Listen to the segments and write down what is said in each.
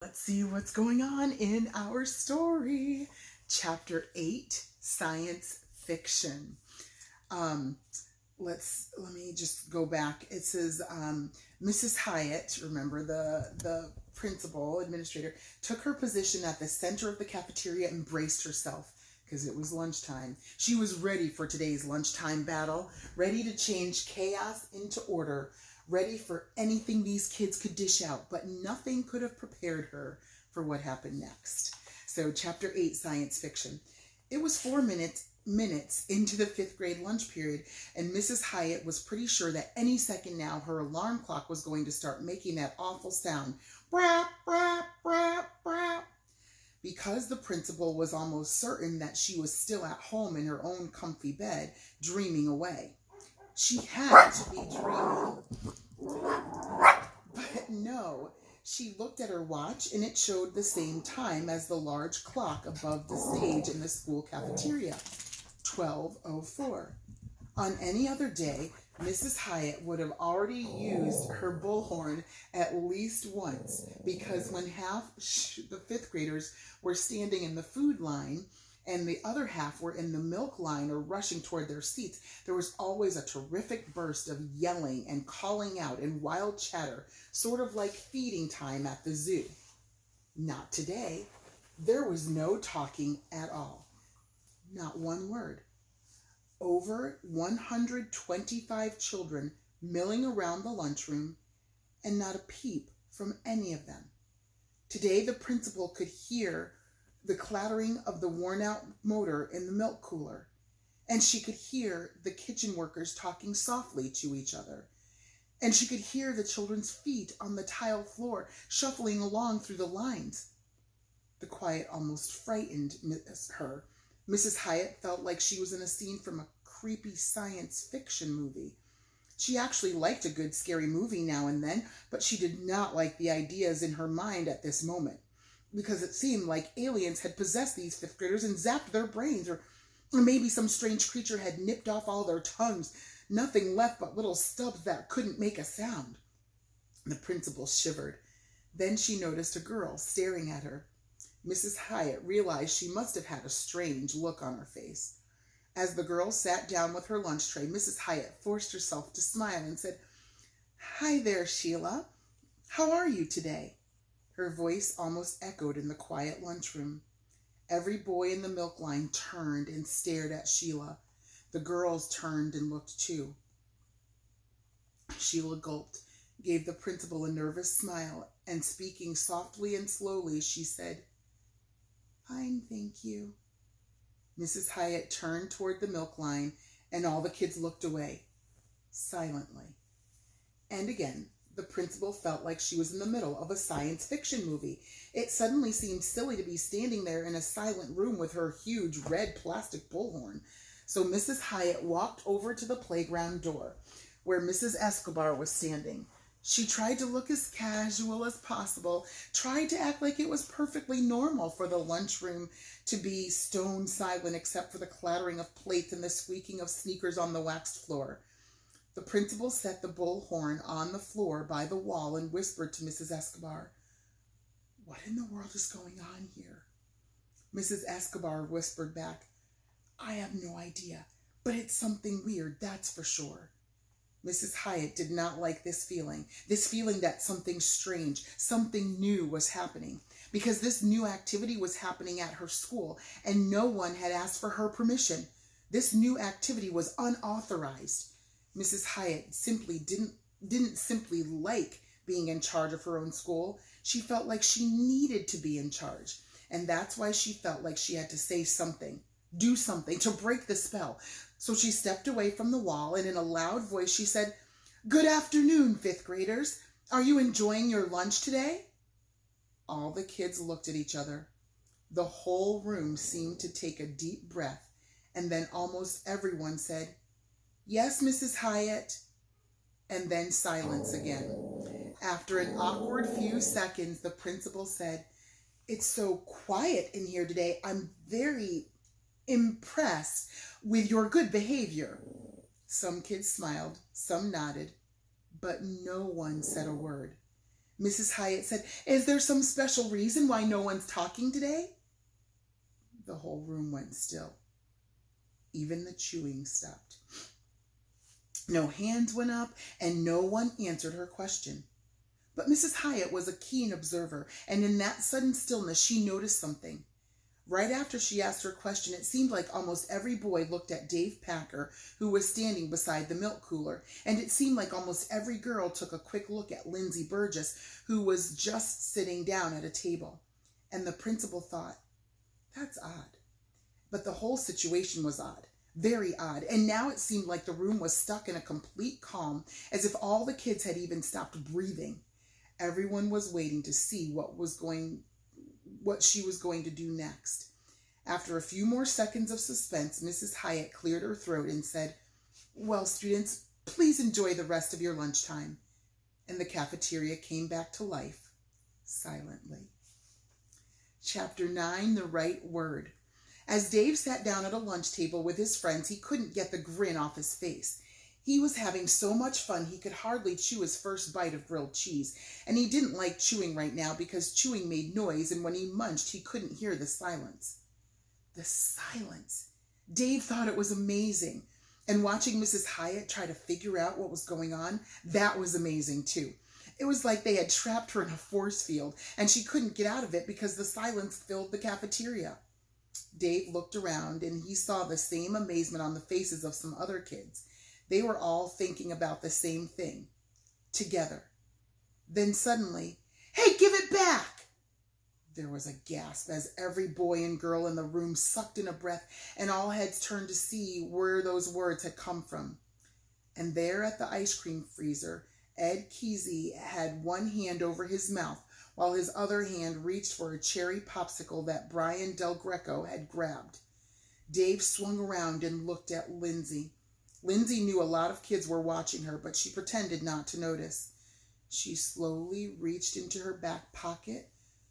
Let's see what's going on in our story. Chapter 8, Science Fiction. Um, let me just go back. It says Mrs. Hyatt, remember the principal administrator, took her position at the center of the cafeteria and braced herself because it was lunchtime. She was ready for today's lunchtime battle, ready to change chaos into order, ready for anything these kids could dish out, but nothing could have prepared her for what happened next. So chapter 8, Science Fiction. It was 4 minutes into the 5th grade lunch period, and Mrs. Hyatt was pretty sure that any second now her alarm clock was going to start making that awful sound. Brap, brap, brap, brap. Because the principal was almost certain that she was still at home in her own comfy bed, dreaming away. She had to be dreaming. But no, she looked at her watch and it showed the same time as the large clock above the stage in the school cafeteria, 12:04. On any other day, Mrs. Hyatt would have already used her bullhorn at least once, because when half the 5th graders were standing in the food line and the other half were in the milk line or rushing toward their seats, there was always a terrific burst of yelling and calling out and wild chatter, sort of like feeding time at the zoo. Not today. There was no talking at all. Not one word. Over 125 children milling around the lunchroom, and not a peep from any of them. Today the principal could hear the clattering of the worn-out motor in the milk cooler, and she could hear the kitchen workers talking softly to each other, and she could hear the children's feet on the tile floor shuffling along through the lines. The quiet almost frightened her. Mrs. Hyatt felt like she was in a scene from a creepy science fiction movie. She actually liked a good scary movie now and then, but she did not like the ideas in her mind at this moment, because it seemed like aliens had possessed these 5th graders and zapped their brains, or maybe some strange creature had nipped off all their tongues, nothing left but little stubs that couldn't make a sound. The principal shivered. Then she noticed a girl staring at her. Mrs. Hyatt realized she must have had a strange look on her face. As the girl sat down with her lunch tray, Mrs. Hyatt forced herself to smile and said, "Hi there, Sheila. How are you today?" Her voice almost echoed in the quiet lunchroom. Every boy in the milk line turned and stared at Sheila. The girls turned and looked too. Sheila gulped, gave the principal a nervous smile, and speaking softly and slowly, she said, "Fine, thank you." Mrs. Hyatt turned toward the milk line, and all the kids looked away, silently. And again, the principal felt like she was in the middle of a science fiction movie. It suddenly seemed silly to be standing there in a silent room with her huge red plastic bullhorn. So Mrs. Hyatt walked over to the playground door, where Mrs. Escobar was standing. She tried to look as casual as possible, tried to act like it was perfectly normal for the lunchroom to be stone silent except for the clattering of plates and the squeaking of sneakers on the waxed floor. The principal set the bullhorn on the floor by the wall and whispered to Mrs. Escobar, "What in the world is going on here?" Mrs. Escobar whispered back, "I have no idea, but it's something weird, that's for sure." Mrs. Hyatt did not like this feeling that something strange, something new was happening, because this new activity was happening at her school, and no one had asked for her permission. This new activity was unauthorized. Mrs. Hyatt simply didn't simply like being in charge of her own school. She felt like she needed to be in charge, and that's why she felt like she had to say something, do something to break the spell. So she stepped away from the wall, and in a loud voice she said, "Good afternoon, 5th graders. Are you enjoying your lunch today?" All the kids looked at each other. The whole room seemed to take a deep breath, and then almost everyone said, "Yes, Mrs. Hyatt," and then silence again. After an awkward few seconds, the principal said, "It's so quiet in here today. I'm very impressed with your good behavior." Some kids smiled, some nodded, but no one said a word. Mrs. Hyatt said, "Is there some special reason why no one's talking today?" The whole room went still. Even the chewing stopped. No hands went up, and no one answered her question. But Mrs. Hyatt was a keen observer, and in that sudden stillness she noticed something. Right after she asked her question, it seemed like almost every boy looked at Dave Packer, who was standing beside the milk cooler, and it seemed like almost every girl took a quick look at Lindsay Burgess, who was just sitting down at a table. And the principal thought, "That's odd." But the whole situation was odd. Very odd. And now it seemed like the room was stuck in a complete calm, as if all the kids had even stopped breathing. Everyone was waiting to see what she was going to do next. After a few more seconds of suspense, Mrs. Hyatt cleared her throat and said, "Well, students, please enjoy the rest of your lunchtime." And the cafeteria came back to life, silently. Chapter 9, The Right Word. As Dave sat down at a lunch table with his friends, he couldn't get the grin off his face. He was having so much fun he could hardly chew his first bite of grilled cheese, and he didn't like chewing right now because chewing made noise, and when he munched, he couldn't hear the silence. The silence. Dave thought it was amazing, and watching Mrs. Hyatt try to figure out what was going on, that was amazing too. It was like they had trapped her in a force field, and she couldn't get out of it because the silence filled the cafeteria. Dave looked around, and he saw the same amazement on the faces of some other kids. They were all thinking about the same thing, together. Then suddenly, "Hey, give it back!" There was a gasp as every boy and girl in the room sucked in a breath, and all heads turned to see where those words had come from. And there at the ice cream freezer, Ed Kesey had one hand over his mouth, while his other hand reached for a cherry popsicle that Brian Del Greco had grabbed. Dave swung around and looked at Lindsay. Lindsay knew a lot of kids were watching her, but she pretended not to notice. She slowly reached into her back pocket,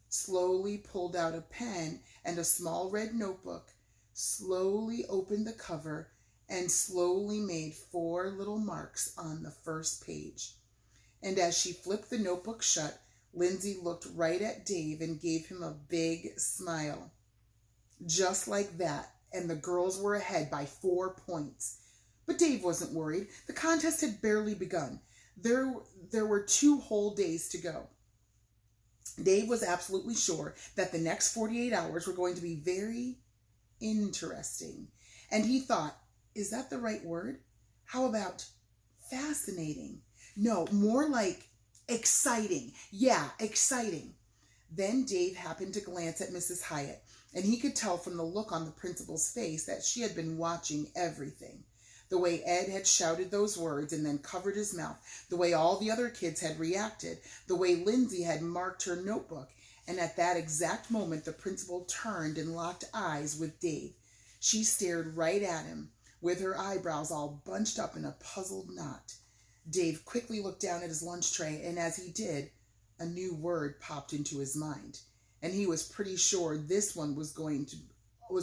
slowly pulled out a pen and a small red notebook, slowly opened the cover, and slowly made 4 little marks on the first page. And as she flipped the notebook shut, Lindsay looked right at Dave and gave him a big smile. Just like that, and the girls were ahead by 4 points. But Dave wasn't worried. The contest had barely begun. There were 2 whole days to go. Dave was absolutely sure that the next 48 hours were going to be very interesting. And he thought, is that the right word? How about fascinating? No, more like exciting. Yeah, exciting. Then Dave happened to glance at Mrs. Hyatt, and he could tell from the look on the principal's face that she had been watching everything. The way Ed had shouted those words and then covered his mouth, the way all the other kids had reacted, the way Lindsay had marked her notebook, and at that exact moment the principal turned and locked eyes with Dave. She stared right at him, with her eyebrows all bunched up in a puzzled knot. Dave quickly looked down at his lunch tray, and as he did, a new word popped into his mind, and he was pretty sure this one was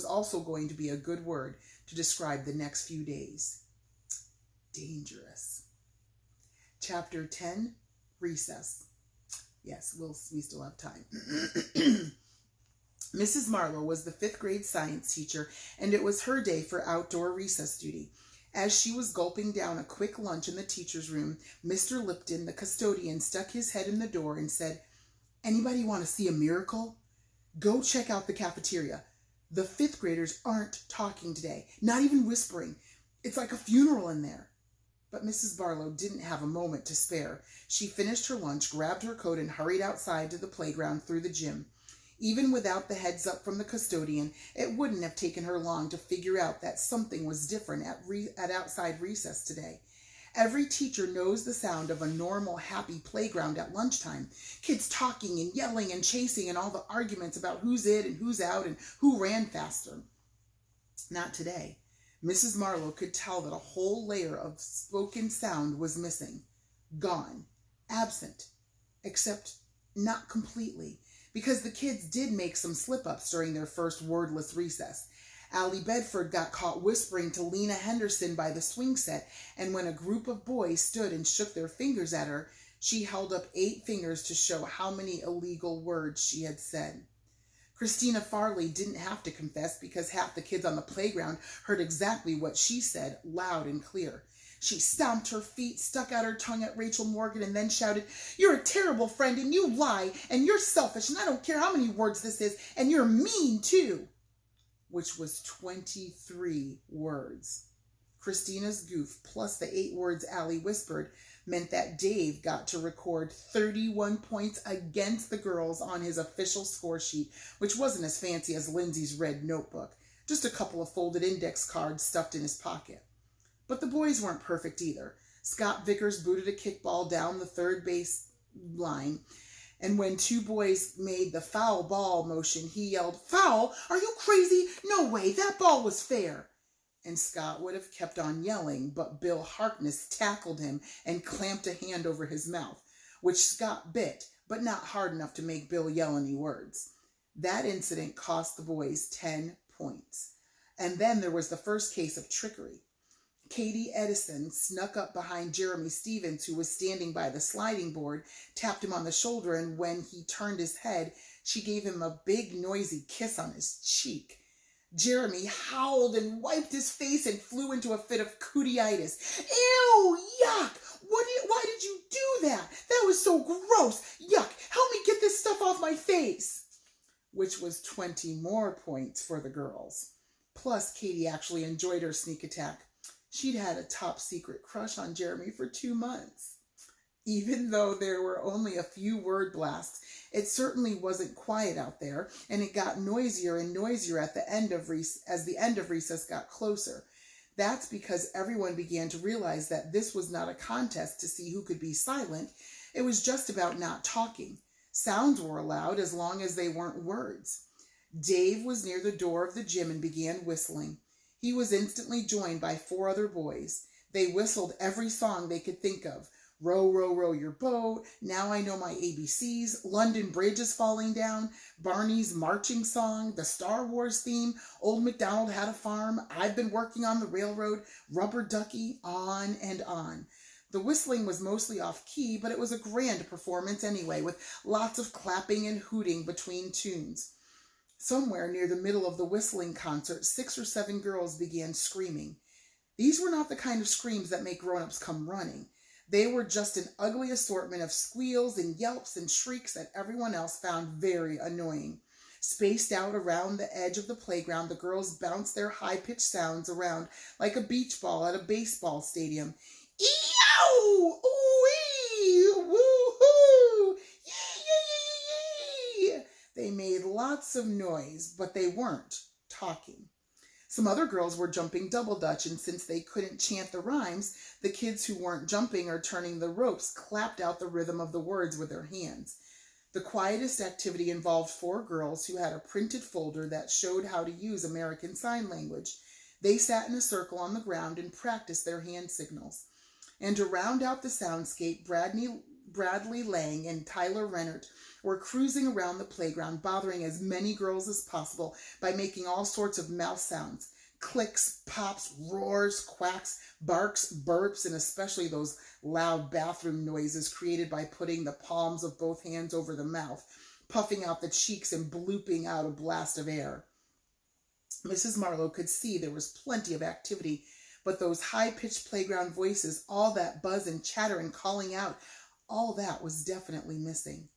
also going to be a good word to describe the next few days. Dangerous. Chapter 10, Recess. Yes, we still have time. Mrs. Marlowe was the 5th grade science teacher, and it was her day for outdoor recess duty. As she was gulping down a quick lunch in the teacher's room, Mr. Lipton, the custodian, stuck his head in the door and said, "Anybody want to see a miracle? Go check out the cafeteria. The 5th graders aren't talking today, not even whispering. It's like a funeral in there." But Mrs. Barlow didn't have a moment to spare. She finished her lunch, grabbed her coat, and hurried outside to the playground through the gym. Even without the heads up from the custodian, it wouldn't have taken her long to figure out that something was different at outside recess today. Every teacher knows the sound of a normal, happy playground at lunchtime. Kids talking and yelling and chasing and all the arguments about who's in and who's out and who ran faster. Not today. Mrs. Marlowe could tell that a whole layer of spoken sound was missing. Gone. Absent. Except not completely, because the kids did make some slip-ups during their first wordless recess. Allie Bedford got caught whispering to Lena Henderson by the swing set, and when a group of boys stood and shook their fingers at her, She held up 8 fingers to show how many illegal words she had said. Christina Farley didn't have to confess because half the kids on the playground heard exactly what she said, loud and clear. She stomped her feet, stuck out her tongue at Rachel Morgan, and then shouted, "You're a terrible friend, and you lie, and you're selfish, and I don't care how many words this is, and you're mean, too," which was 23 words. Christina's goof, plus the 8 words Allie whispered, meant that Dave got to record 31 points against the girls on his official score sheet, which wasn't as fancy as Lindsay's red notebook, just a couple of folded index cards stuffed in his pocket. But the boys weren't perfect either. Scott Vickers booted a kickball down the third base line, and when 2 boys made the foul ball motion, he yelled, "Foul? Are you crazy? No way, that ball was fair." And Scott would have kept on yelling, but Bill Harkness tackled him and clamped a hand over his mouth, which Scott bit, but not hard enough to make Bill yell any words. That incident cost the boys 10 points. And then there was the first case of trickery. Katie Edison snuck up behind Jeremy Stevens, who was standing by the sliding board, tapped him on the shoulder, and when he turned his head, she gave him a big, noisy kiss on his cheek. Jeremy howled and wiped his face and flew into a fit of cootyitis. "Ew, yuck! Why did you do that? That was so gross! Yuck! Help me get this stuff off my face!" Which was 20 more points for the girls. Plus, Katie actually enjoyed her sneak attack. She'd had a top secret crush on Jeremy for 2 months. Even though there were only a few word blasts, it certainly wasn't quiet out there, and it got noisier and noisier as the end of recess got closer. That's because everyone began to realize that this was not a contest to see who could be silent. It was just about not talking. Sounds were allowed as long as they weren't words. Dave was near the door of the gym and began whistling. He was instantly joined by 4 other boys. They whistled every song they could think of. "Row, row, row your boat," "Now I Know My ABCs," "London Bridge is Falling Down," Barney's marching song, the Star Wars theme, "Old MacDonald Had a Farm," "I've Been Working on the Railroad," "Rubber Ducky," on and on. The whistling was mostly off key, but it was a grand performance anyway, with lots of clapping and hooting between tunes. Somewhere near the middle of the whistling concert, 6 or 7 girls began screaming. These were not the kind of screams that make grown-ups come running. They were just an ugly assortment of squeals and yelps and shrieks that everyone else found very annoying. Spaced out around the edge of the playground, the girls bounced their high-pitched sounds around like a beach ball at a baseball stadium. "Eeyow! Ooh-wee! Woo-hoo! Yee-yee-yee-yee!" They made lots of noise, but they weren't talking. Some other girls were jumping double dutch, and since they couldn't chant the rhymes, the kids who weren't jumping or turning the ropes clapped out the rhythm of the words with their hands. The quietest activity involved 4 girls who had a printed folder that showed how to use American Sign Language. They sat in a circle on the ground and practiced their hand signals. And to round out the soundscape, Bradley Lang and Tyler Rennert were cruising around the playground, bothering as many girls as possible by making all sorts of mouth sounds. Clicks, pops, roars, quacks, barks, burps, and especially those loud bathroom noises created by putting the palms of both hands over the mouth, puffing out the cheeks and blooping out a blast of air. Mrs. Marlowe could see there was plenty of activity, but those high-pitched playground voices, all that buzz and chatter and calling out, all that was definitely missing.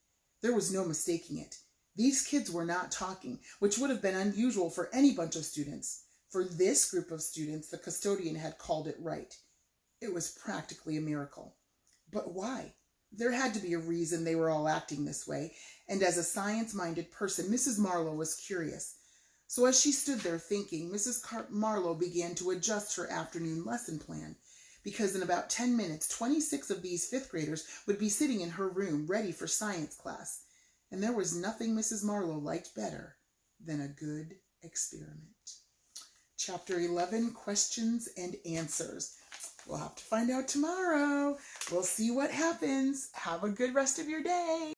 There was no mistaking it. These kids were not talking, which would have been unusual for any bunch of students. For this group of students, the custodian had called it right. It was practically a miracle. But why? There had to be a reason they were all acting this way, and as a science-minded person, Mrs. Marlowe was curious. So as she stood there thinking, Mrs. Marlowe began to adjust her afternoon lesson plan, because in about 10 minutes, 26 of these 5th graders would be sitting in her room ready for science class. And there was nothing Mrs. Marlowe liked better than a good experiment. Chapter 11, Questions and Answers. We'll have to find out tomorrow. We'll see what happens. Have a good rest of your day.